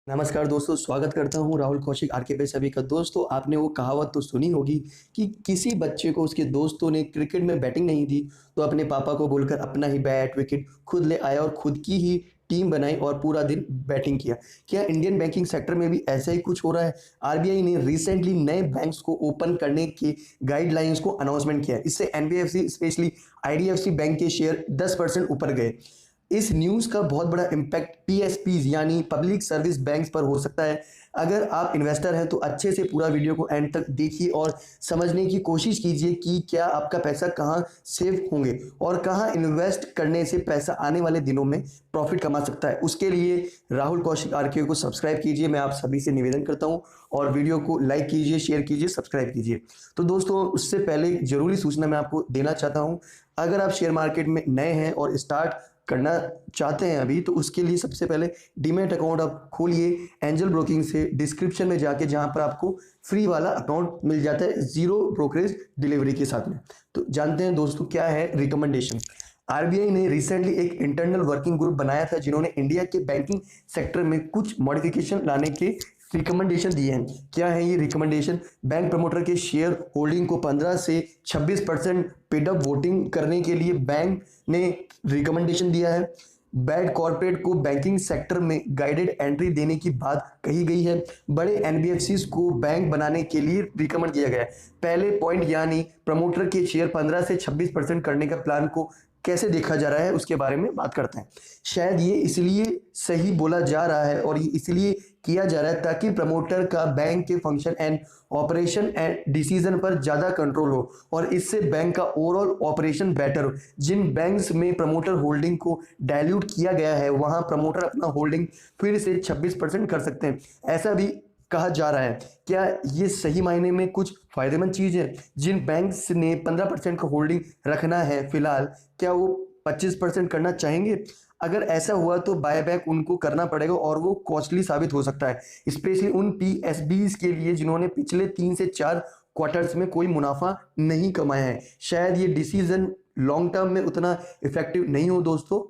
नमस्कार दोस्तों, स्वागत करता हूँ राहुल कौशिक आरके पे सभी का। दोस्तों, आपने वो कहावत तो सुनी होगी कि किसी बच्चे को उसके दोस्तों ने क्रिकेट में बैटिंग नहीं दी तो अपने पापा को बोलकर अपना ही बैट विकेट खुद ले आया और खुद की ही टीम बनाई और पूरा दिन बैटिंग किया। क्या इंडियन बैंकिंग सेक्टर में भी ऐसा ही कुछ हो रहा है? आरबीआई ने रिसेंटली नए बैंक्स को ओपन करने के गाइडलाइंस को अनाउंसमेंट किया। इससे एनबीएफसी स्पेशली आईडीएफसी बैंक के शेयर 10% ऊपर गए। इस न्यूज़ का बहुत बड़ा इम्पैक्ट पीएसपीज यानी पब्लिक सर्विस बैंक्स पर हो सकता है। अगर आप इन्वेस्टर हैं तो अच्छे से पूरा वीडियो को एंड तक देखिए और समझने की कोशिश कीजिए कि क्या आपका पैसा कहाँ सेव होंगे और कहाँ इन्वेस्ट करने से पैसा आने वाले दिनों में प्रॉफिट कमा सकता है। उसके लिए राहुल कौशिक आरके को सब्सक्राइब कीजिए, मैं आप सभी से निवेदन करता हूँ, और वीडियो को लाइक कीजिए, शेयर कीजिए, सब्सक्राइब कीजिए। तो दोस्तों, उससे पहले जरूरी सूचना मैं आपको देना चाहता हूँ। अगर आप शेयर मार्केट में नए हैं और स्टार्ट करना चाहते हैं अभी, तो उसके लिए सबसे पहले डीमैट अकाउंट आप खोलिए एंजल ब्रोकिंग से, डिस्क्रिप्शन में जाके, जहां पर आपको फ्री वाला अकाउंट मिल जाता है 0 ब्रोकरेज डिलीवरी के साथ में। तो जानते हैं दोस्तों क्या है रिकमेंडेशन। आरबीआई ने रिसेंटली एक इंटरनल वर्किंग ग्रुप बनाया था जिन्होंने इंडिया के बैंकिंग सेक्टर में कुछ मॉडिफिकेशन लाने के रिकमेंडेशन दिए हैं। क्या है ये रिकमेंडेशन? बैंक प्रमोटर के शेयर होल्डिंग को 15 से 26% पेडअप वोटिंग करने के लिए बैंक ने रिकमेंडेशन दिया है। बैड कॉर्पोरेट को बैंकिंग सेक्टर में गाइडेड एंट्री देने की बात कही गई है। बड़े एनबीएफसीज को बैंक बनाने के लिए रिकमेंड किया गया है। पहले पॉइंट यानी प्रमोटर के शेयर 15 से 26% करने का प्लान को कैसे देखा जा रहा है उसके बारे में बात करते हैं। शायद ये इसलिए सही बोला जा रहा है और ये इसलिए किया जा रहा है ताकि प्रमोटर का बैंक के function and operation and decision पर ज्यादा कंट्रोल हो और इससे बैंक का ओवरऑल ऑपरेशन बेटर हो। जिन बैंक्स में प्रमोटर होल्डिंग को डायल्यूट किया गया है वहां प्रमोटर अपना होल्डिंग फिर से 26% कर सकते हैं, ऐसा भी कहा जा रहा है। क्या ये सही मायने में कुछ फायदेमंद चीज है? जिन बैंक्स ने 15% का होल्डिंग रखना है फिलहाल, क्या वो 25% करना चाहेंगे? अगर ऐसा हुआ तो बायबैक उनको करना पड़ेगा और वो कॉस्टली साबित हो सकता है, स्पेशली उन पीएसबीज के लिए जिन्होंने पिछले 3 से 4 क्वार्टर्स में कोई मुनाफा नहीं कमाया है। शायद ये डिसीजन लॉन्ग टर्म में उतना इफेक्टिव नहीं हो दोस्तों,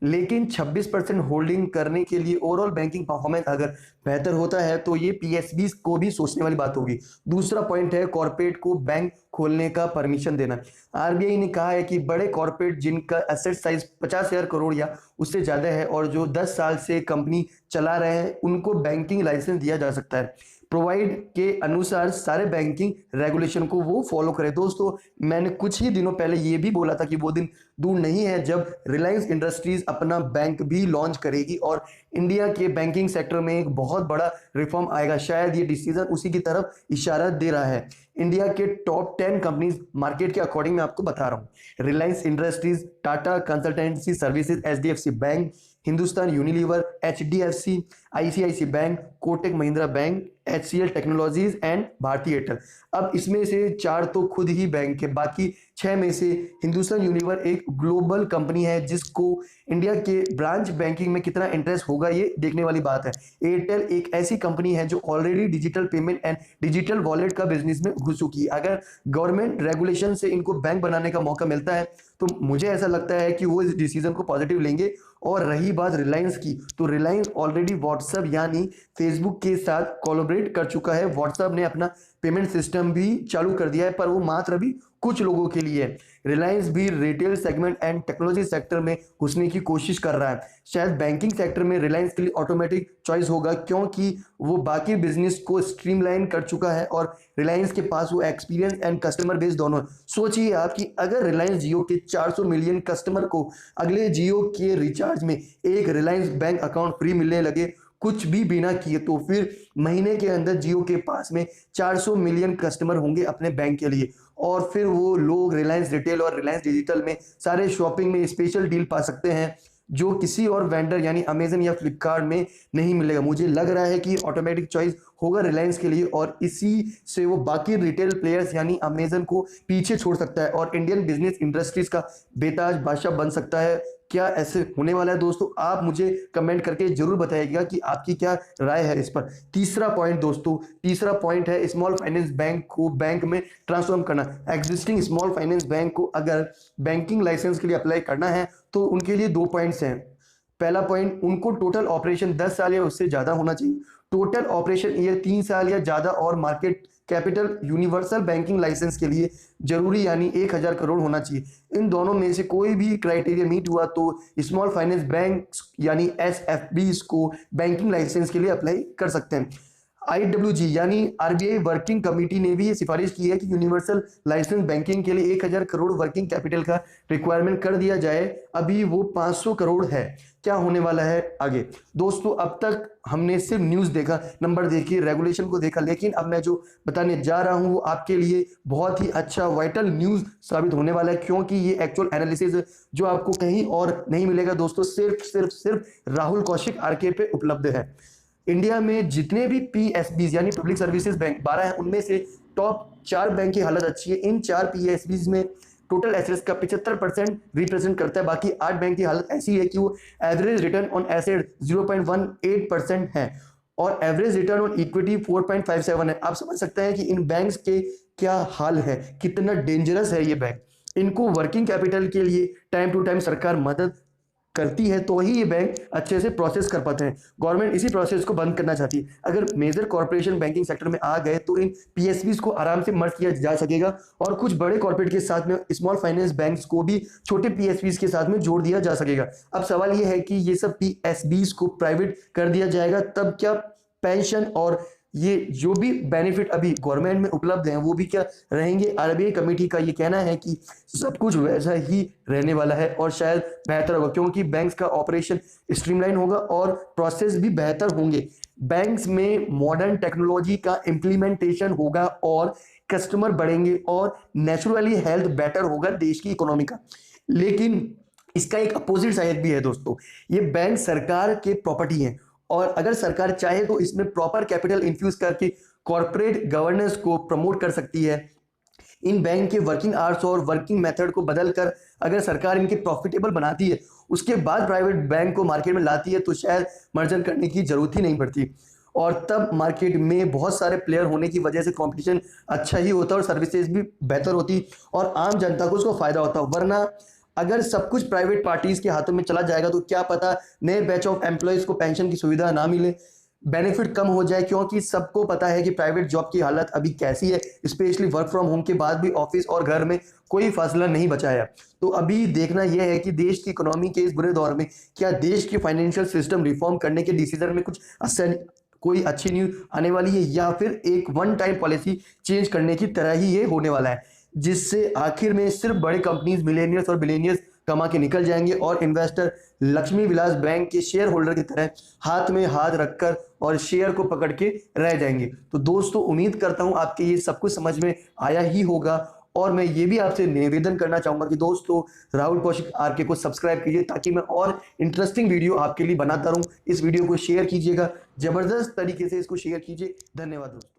लेकिन 26% होल्डिंग करने के लिए ओवरऑल बैंकिंग परफॉर्मेंस अगर बेहतर होता है तो ये पीएसबी को भी सोचने वाली बात होगी। दूसरा पॉइंट है कॉर्पोरेट को बैंक खोलने का परमिशन देना। आरबीआई ने कहा है कि बड़े कॉर्पोरेट जिनका एसेट साइज 50,000 करोड़ या उससे ज्यादा है और जो 10 साल से कंपनी चला रहे हैं उनको बैंकिंग लाइसेंस दिया जा सकता है। प्रोवाइड के अनुसार सारे बैंकिंग रेगुलेशन को वो फॉलो करे। दोस्तों, मैंने कुछ ही दिनों पहले ये भी बोला था कि वो दिन दूर नहीं है जब रिलायंस इंडस्ट्रीज अपना बैंक भी लॉन्च करेगी और इंडिया के बैंकिंग सेक्टर में एक बहुत बड़ा रिफॉर्म आएगा। शायद ये डिसीजन उसी की तरफ इशारा दे रहा है। इंडिया के टॉप 10 कंपनीज मार्केट के अकॉर्डिंग मैं आपको बता रहा हूँ। Reliance industries, Tata consultancy services, HDFC bank, Hindustan Unilever, HDFC, ICIC bank, Kotak Mahindra bank, HCL technologies and Bharti Airtel. अब इसमें से 4 तो खुद ही बैंक है, बाकी 6 में से हिंदुस्तान यूनिलीवर एक ग्लोबल कंपनी है जिसको इंडिया के ब्रांच बैंकिंग में कितना इंटरेस्ट होगा ये देखने वाली बात है। एयरटेल एक ऐसी कंपनी है जो already digital payment and digital wallet का बिजनेस में घुस चुकी है। अगर गवर्नमेंट रेगुलेशन से इनको बैंक बनाने का मौका मिलता है तो मुझे ऐसा लगता है कि वो इस डिसीजन को पॉजिटिव लेंगे। और रही बात रिलायंस की, तो रिलायंस ऑलरेडी व्हाट्सएप यानी फेसबुक के साथ कोलैबोरेट कर चुका है। व्हाट्सएप ने अपना पेमेंट सिस्टम भी चालू कर दिया है, पर वो मात्र अभी कुछ लोगों के लिए है। रिलायंस भी retail segment and technology sector में घुसने की कोशिश कर रहा है। शायद बैंकिंग सेक्टर में रिलायंस के लिए ऑटोमेटिक चॉइस होगा क्योंकि वो बाकी बिजनेस को स्ट्रीमलाइन कर चुका है और रिलायंस के पास वो एक्सपीरियंस एंड कस्टमर बेस दोनों। सोचिए आप कि अगर रिलायंस जियो के 400 मिलियन कस्टमर को अगले जियो के रिचार्ज में एक रिलायंस बैंक अकाउंट फ्री मिलने लगे कुछ भी बिना किए, तो फिर महीने के अंदर जियो के पास में 400 मिलियन कस्टमर होंगे अपने बैंक के लिए और फिर वो लोग रिलायंस रिटेल और रिलायंस डिजिटल में सारे शॉपिंग में स्पेशल डील पा सकते हैं जो किसी और वेंडर यानी अमेजन या फ्लिपकार्ट में नहीं मिलेगा। मुझे लग रहा है कि ऑटोमेटिक चॉइस होगा रिलायंस के लिए और इसी से वो बाकी रिटेल प्लेयर्स यानी अमेजन को पीछे छोड़ सकता है और इंडियन बिजनेस इंडस्ट्रीज का बेताज बादशाह बन सकता है। क्या ऐसे होने वाला है दोस्तों? आप मुझे कमेंट करके जरूर बताइएगा कि आपकी क्या राय है इस पर। तीसरा पॉइंट दोस्तों, तीसरा पॉइंट है स्मॉल फाइनेंस बैंक को बैंक में ट्रांसफॉर्म करना। एग्जिस्टिंग स्मॉल फाइनेंस बैंक को अगर बैंकिंग लाइसेंस के लिए अप्लाई करना है तो उनके लिए 2 पॉइंट्स हैं। पहला पॉइंट, उनको टोटल ऑपरेशन 10 साल या उससे ज़्यादा होना चाहिए, टोटल ऑपरेशन ईयर 3 साल या ज़्यादा, और market capital universal banking licence के लिए जरूरी यानी 1000 करोड़ होना चाहिए। इन दोनों में से कोई भी क्राइटेरिया मीट हुआ तो स्मॉल फाइनेंस बैंक यानी एसएफबीज को बैंकिंग लाइसेंस के लिए अप्लाई कर सकते हैं। IWG यानी आरबीआई वर्किंग कमेटी ने भी ये सिफारिश की है कि यूनिवर्सल लाइसेंस बैंकिंग के लिए 1000 करोड़ वर्किंग कैपिटल का रिक्वायरमेंट कर दिया जाए। अभी वो 500 करोड़ है। क्या होने वाला है आगे? दोस्तों, अब तक हमने सिर्फ न्यूज़ देखा, नंबर देखी, रेगुलेशन को देखा, लेकिन अब मैं जो बताने जा रहा हूँ वो आपके लिए बहुत ही अच्छा वाइटल न्यूज़ साबित होने वाला है, क्योंकि ये एक्चुअल एनालिसिस जो आपको कहीं और नहीं मिलेगा दोस्तों, सिर्फ राहुल कौशिक आरके पे उपलब्ध है। इंडिया में जितने भी पीएसबीज यानी पब्लिक सर्विसेज बैंक 12 हैं, उनमें से टॉप 4 बैंक की हालत अच्छी है। इन 4 पीएसबीज में टोटल एसेट्स का 75% रिप्रेजेंट करता है। बाकी 8 बैंक की हालत ऐसी है कि वो एवरेज रिटर्न ऑन एसेट 0.18% है और एवरेज रिटर्न ऑन इक्विटी 4.57 है। आप समझ सकते हैं कि इन बैंक्स के क्या हाल है, कितना डेंजरस है ये बैंक। इनको वर्किंग कैपिटल के लिए टाइम टू टाइम सरकार मदद करती है तो ही ये बैंक अच्छे से प्रोसेस कर पाते हैं। गवर्नमेंट इसी प्रोसेस को बंद करना चाहती है। अगर मेजर कॉर्पोरेशन बैंकिंग सेक्टर में आ गए तो इन पीएसबीज को आराम से मर्ज किया जा सकेगा और कुछ बड़े कॉर्पोरेट के साथ में स्मॉल फाइनेंस बैंक्स को भी छोटे पीएसबीज के साथ में जोड़ दिया जा सकेगा। अब सवाल ये है कि ये सब पीएसबीज को प्राइवेट कर दिया जाएगा तब क्या पेंशन और ये जो भी बेनिफिट अभी गवर्नमेंट में उपलब्ध हैं वो भी क्या रहेंगे? आरबीआई कमेटी का ये कहना है कि सब कुछ वैसा ही रहने वाला है और शायद बेहतर होगा, क्योंकि बैंक्स का ऑपरेशन स्ट्रीमलाइन होगा और प्रोसेस भी बेहतर होंगे। बैंक्स में मॉडर्न टेक्नोलॉजी का इम्प्लीमेंटेशन होगा और कस्टमर बढ़ेंगे और नेचुरली हेल्थ बेटर होगा देश की इकोनॉमी का। लेकिन इसका एक अपोजिट साइड भी है दोस्तों, ये बैंक सरकार के प्रॉपर्टी है और अगर सरकार चाहे तो इसमें प्रॉपर कैपिटल इन्फ्यूज करके कॉर्पोरेट गवर्नेंस को प्रमोट कर सकती है। इन बैंक के वर्किंग आवर्स और वर्किंग मेथड को बदलकर अगर सरकार इनके प्रॉफिटेबल बनाती है, उसके बाद प्राइवेट बैंक को मार्केट में लाती है तो शायद मर्जर करने की जरूरत ही नहीं पड़ती और तब मार्केट में बहुत सारे प्लेयर होने की वजह से कंपटीशन अच्छा ही होता और सर्विसेज भी बेहतर होती और आम जनता को उसको फायदा होता। वरना अगर सब कुछ प्राइवेट पार्टीज के हाथों में चला जाएगा तो क्या पता नए बैच ऑफ एम्प्लॉयज को पेंशन की सुविधा ना मिले, बेनिफिट कम हो जाए, क्योंकि सबको पता है कि प्राइवेट जॉब की हालत अभी कैसी है। स्पेशली वर्क फ्रॉम होम के बाद भी ऑफिस और घर में कोई फासला नहीं बचा है। तो अभी देखना यह है कि देश की इकोनॉमी के इस बुरे दौर में क्या देश की फाइनेंशियल सिस्टम रिफॉर्म करने के डिसीजन में कुछ कोई अच्छी न्यूज आने वाली है या फिर एक वन टाइम पॉलिसी चेंज करने की तरह ही ये होने वाला है, जिससे आखिर में सिर्फ बड़े कंपनीज मिलेनियर्स और बिलियनियर्स कमा के निकल जाएंगे और इन्वेस्टर लक्ष्मी विलास बैंक के शेयर होल्डर की तरह हाथ में हाथ रखकर और शेयर को पकड़ के रह जाएंगे। तो दोस्तों, उम्मीद करता हूं आपके ये सब कुछ समझ में आया ही होगा और मैं ये भी आपसे निवेदन करना चाहूंगा कि दोस्तों राहुल कौशिक आरके को सब्सक्राइब कीजिए ताकि मैं और इंटरेस्टिंग वीडियो आपके लिए बनाता रहूं। इस वीडियो को शेयर कीजिएगा, जबरदस्त तरीके से इसको शेयर कीजिए। धन्यवाद दोस्तों।